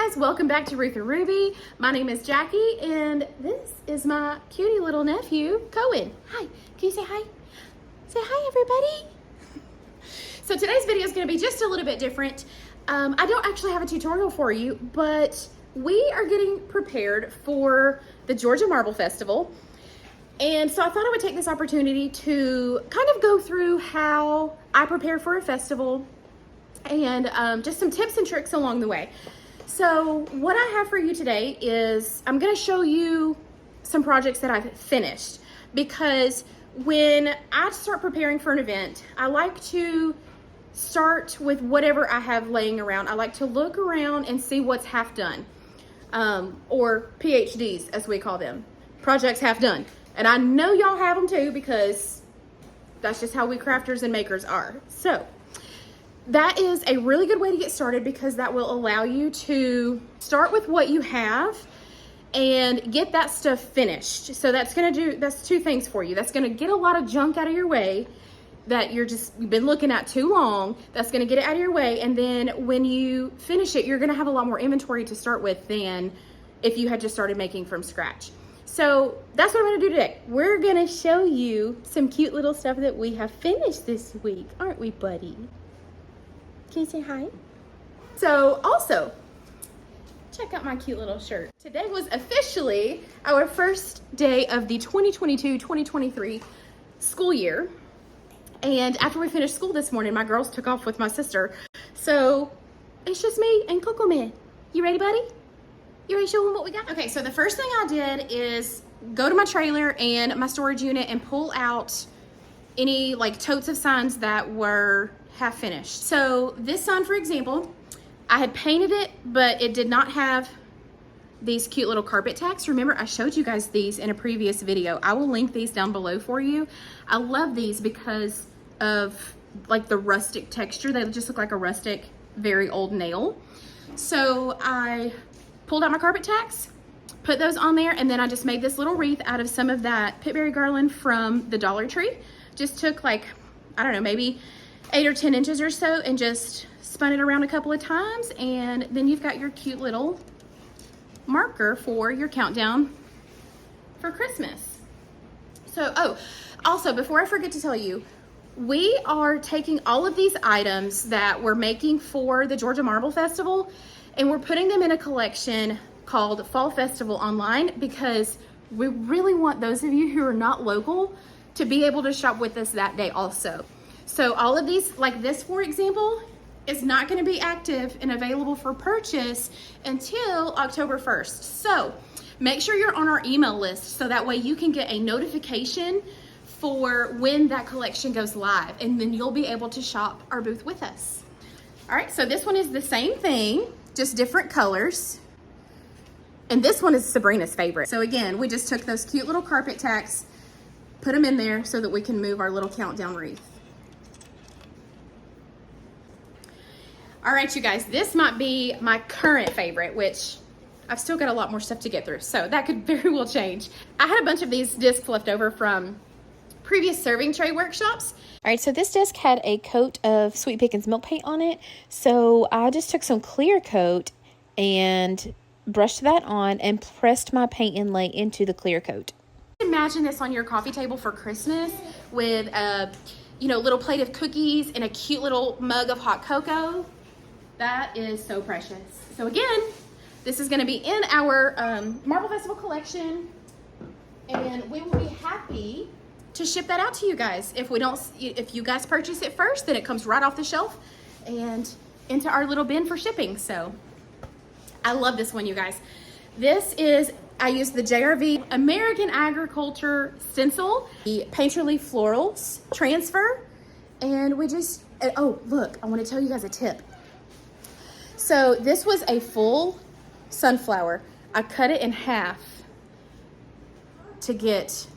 guys, welcome back to Ruth and Ruby. My name is Jackie and this is my cutie little nephew, Cohen. Hi, can you say hi? Say hi, everybody. So today's video is going to be just a little bit different. I don't actually have a tutorial for you, but we are getting prepared for the Georgia Marble Festival. And so I thought I would take this opportunity to kind of go through how I prepare for a festival and just some tips and tricks along the way. So what I have for you today is I'm going to show you some projects that I've finished, because when I start preparing for an event, I like to start with whatever I have laying around. I like to look around and see what's half done, or PhDs as we call them, projects half done. And I know y'all have them too, because that's just how we crafters and makers are. So that is a really good way to get started, because that will allow you to start with what you have and get that stuff finished. So that's two things for you. That's gonna get a lot of junk out of your way that you've been looking at too long. That's gonna get it out of your way. And then when you finish it, you're gonna have a lot more inventory to start with than if you had just started making from scratch. So that's what I'm gonna do today. We're gonna show you some cute little stuff that we have finished this week. Aren't we, buddy? Can you say hi? So also, check out my cute little shirt. Today was officially our first day of the 2022-2023 school year. And after we finished school this morning, my girls took off with my sister. So it's just me and Coco Man. You ready, buddy? You ready to show them what we got? Okay, so the first thing I did is go to my trailer and my storage unit and pull out any like totes of signs that were half finished. So this sign, for example, I had painted it, but it did not have these cute little carpet tacks. Remember, I showed you guys these in a previous video. I will link these down below for you. I love these because of like the rustic texture. They just look like a rustic, very old nail. So I pulled out my carpet tacks, put those on there, and then I just made this little wreath out of some of that pitberry garland from the Dollar Tree. Just took like, I don't know, maybe 8 or 10 inches or so, and just spun it around a couple of times, and then you've got your cute little marker for your countdown for Christmas. So, oh, also, before I forget to tell you, we are taking all of these items that we're making for the Georgia Marble Festival, and we're putting them in a collection called Fall Festival Online, because we really want those of you who are not local to be able to shop with us that day also. So all of these, like this, for example, is not going to be active and available for purchase until October 1st. So make sure you're on our email list, so that way you can get a notification for when that collection goes live, and then you'll be able to shop our booth with us. All right, so this one is the same thing, just different colors. And this one is Sabrina's favorite. So again, we just took those cute little carpet tacks, put them in there so that we can move our little countdown wreath. All right, you guys, this might be my current favorite, which I've still got a lot more stuff to get through, so that could very well change. I had a bunch of these discs left over from previous serving tray workshops. All right, so this disc had a coat of Sweet Pickins milk paint on it, so I just took some clear coat and brushed that on and pressed my paint inlay into the clear coat. Imagine this on your coffee table for Christmas with a little plate of cookies and a cute little mug of hot cocoa. That is so precious. So again, this is going to be in our Marble Festival collection, and we will be happy to ship that out to you guys. If you guys purchase it first, then it comes right off the shelf and into our little bin for shipping. So I love this one, you guys. I used the JRV American Agriculture stencil, the Painterly Florals transfer, and oh, look, I want to tell you guys a tip. So this was a full sunflower. I cut it in half to get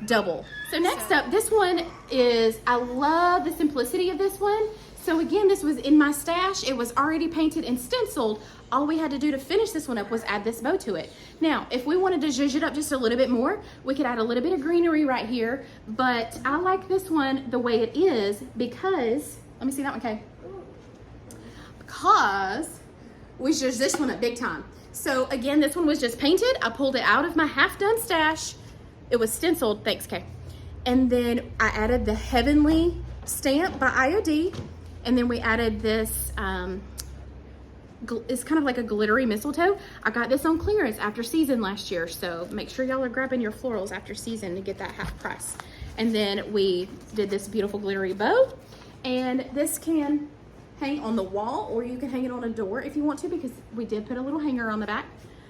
double. So next up, this one I love the simplicity of this one. So again, this was in my stash. It was already painted and stenciled. All we had to do to finish this one up was add this bow to it. Now, if we wanted to zhuzh it up just a little bit more, we could add a little bit of greenery right here. But I like this one the way it is because, let me see that one, okay? Because we zhuzhed this one up big time. So again, this one was just painted. I pulled it out of my half-done stash. It was stenciled, thanks Kay. And then I added the Heavenly stamp by IOD. And then we added this, it's kind of like a glittery mistletoe. I got this on clearance after season last year. So make sure y'all are grabbing your florals after season to get that half price. And then we did this beautiful glittery bow. And this can hang on the wall, or you can hang it on a door if you want to, because we did put a little hanger on the back.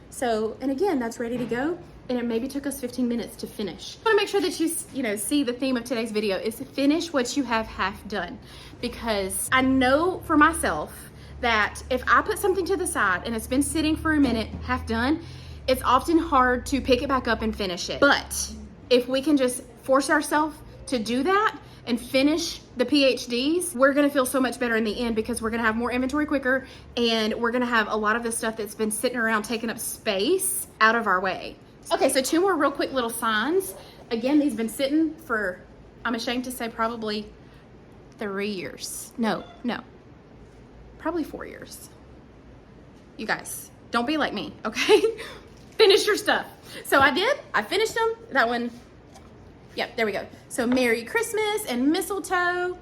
So, and again, that's ready to go. And it maybe took us 15 minutes to finish. I wanna make sure that you see the theme of today's video is finish what you have half done. Because I know for myself that if I put something to the side and it's been sitting for a minute, half done, it's often hard to pick it back up and finish it. But if we can just force ourselves to do that and finish the PhDs, we're gonna feel so much better in the end, because we're gonna have more inventory quicker, and we're gonna have a lot of the stuff that's been sitting around taking up space out of our way. Okay, so 2 more real quick little signs. Again, these have been sitting for, I'm ashamed to say, probably 3 years. No, probably 4 years. You guys, don't be like me, okay? Finish your stuff. So I finished them. That one, yep, there we go. So Merry Christmas and mistletoe.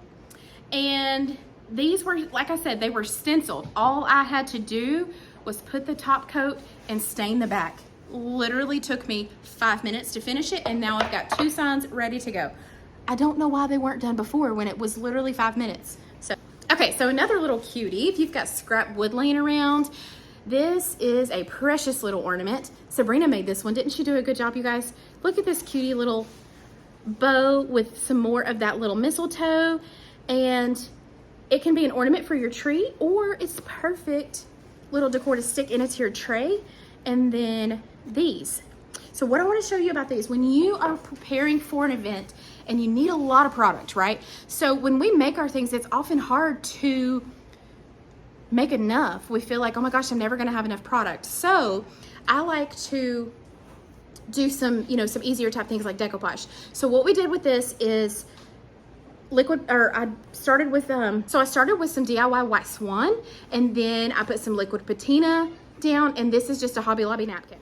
And these were, like I said, they were stenciled. All I had to do was put the top coat and stain the back. Literally took me 5 minutes to finish it, and now I've got 2 signs ready to go. I don't know why they weren't done before when it was literally 5 minutes. So, okay, so another little cutie. If you've got scrap wood laying around, this is a precious little ornament. Sabrina made this one. Didn't she do a good job, you guys? Look at this cutie little bow with some more of that little mistletoe, and it can be an ornament for your tree, or it's perfect little decor to stick into your tray. And then these. So what I want to show you about these, when you are preparing for an event and you need a lot of product, right? So when we make our things, it's often hard to make enough. We feel like, oh my gosh, I'm never going to have enough product. So I like to do some, some easier type things like decoupage. So what we did with this is I started with some DIY white swan, and then I put some liquid patina down, and this is just a Hobby Lobby napkin.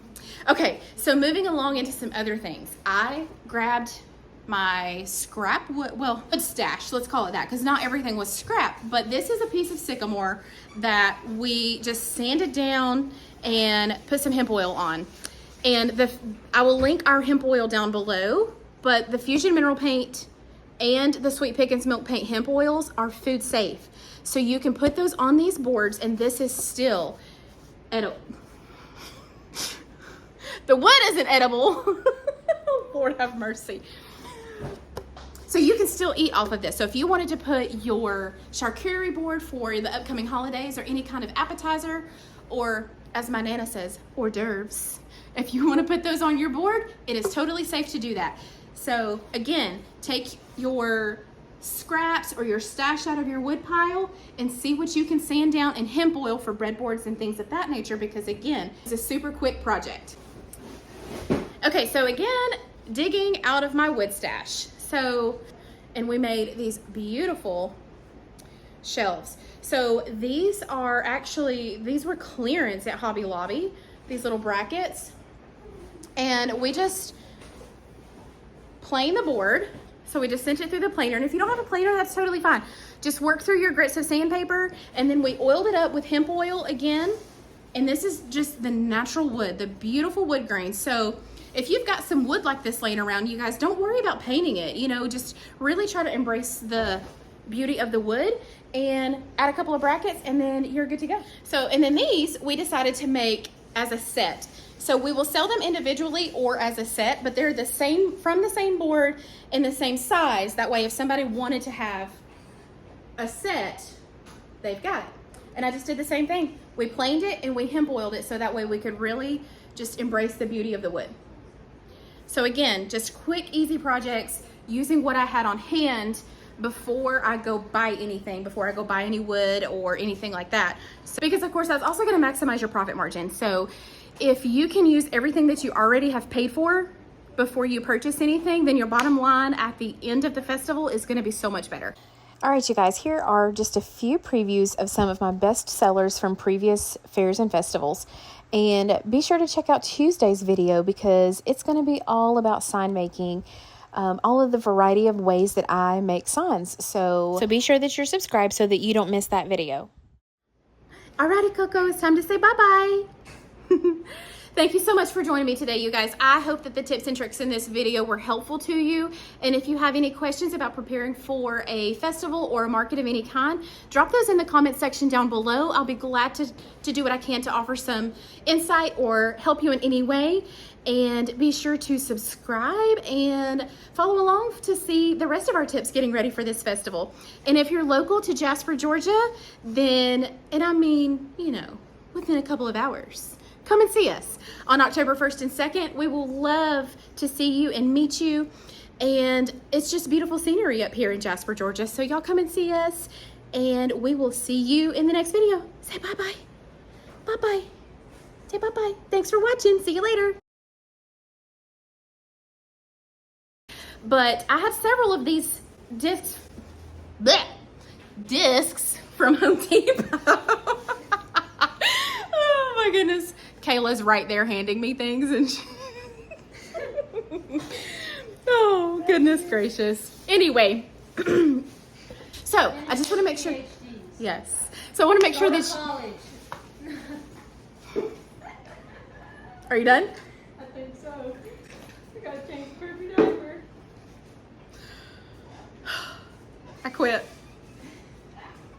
Okay, so moving along into some other things. I grabbed my scrap wood, wood stash, let's call it that, because not everything was scrap, but this is a piece of sycamore that we just sanded down and put some hemp oil on. And I will link our hemp oil down below, but the Fusion Mineral Paint and the Sweet Pickins Milk Paint hemp oils are food safe. So you can put those on these boards, and this is still edible. The wood isn't edible. Lord have mercy. So you can still eat off of this. So if you wanted to put your charcuterie board for the upcoming holidays, or any kind of appetizer, or as my Nana says, hors d'oeuvres, if you want to put those on your board, it is totally safe to do that. So again, take your scraps or your stash out of your wood pile and see what you can sand down in hemp oil for breadboards and things of that nature, because again, it's a super quick project. Okay, so again, digging out of my wood stash. So, and we made these beautiful shelves. So these were clearance at Hobby Lobby, these little brackets. And we just plane the board. So we just sent it through the planer. And if you don't have a planer, that's totally fine. Just work through your grits of sandpaper, and then we oiled it up with hemp oil again. And this is just the natural wood, the beautiful wood grain. So if you've got some wood like this laying around, you guys, don't worry about painting it. Just really try to embrace the beauty of the wood and add a couple of brackets, and then you're good to go. So, and then these we decided to make as a set. So we will sell them individually or as a set, but they're the same, from the same board and the same size. That way if somebody wanted to have a set, they've got it. And I just did the same thing. We planed it and we hemp oiled it, so that way we could really just embrace the beauty of the wood. So again, just quick, easy projects using what I had on hand before I go buy anything, before I go buy any wood or anything like that. So, because of course that's also going to maximize your profit margin. So if you can use everything that you already have paid for before you purchase anything, then your bottom line at the end of the festival is going to be so much better. All right, you guys, here are just a few previews of some of my best sellers from previous fairs and festivals. And be sure to check out Tuesday's video because it's going to be all about sign making, all of the variety of ways that I make signs. So be sure that you're subscribed so that you don't miss that video. Alrighty, Coco, it's time to say bye-bye. Thank you so much for joining me today, you guys. I hope that the tips and tricks in this video were helpful to you. And if you have any questions about preparing for a festival or a market of any kind, drop those in the comment section down below. I'll be glad to do what I can to offer some insight or help you in any way. And be sure to subscribe and follow along to see the rest of our tips getting ready for this festival. And if you're local to Jasper, Georgia, then, and I mean, you know, within a couple of hours, come and see us on October 1st and 2nd. We will love to see you and meet you. And it's just beautiful scenery up here in Jasper, Georgia. So y'all come and see us, and we will see you in the next video. Say bye-bye. Bye-bye. Say bye-bye. Thanks for watching. See you later. But I have several of these discs from Home Depot. Oh my goodness. Kayla's right there handing me things and oh goodness gracious. Anyway, so I just want to make sure. Yes. So I want to make sure that Are you done? I think so. I gotta change the perfect diaper. I quit.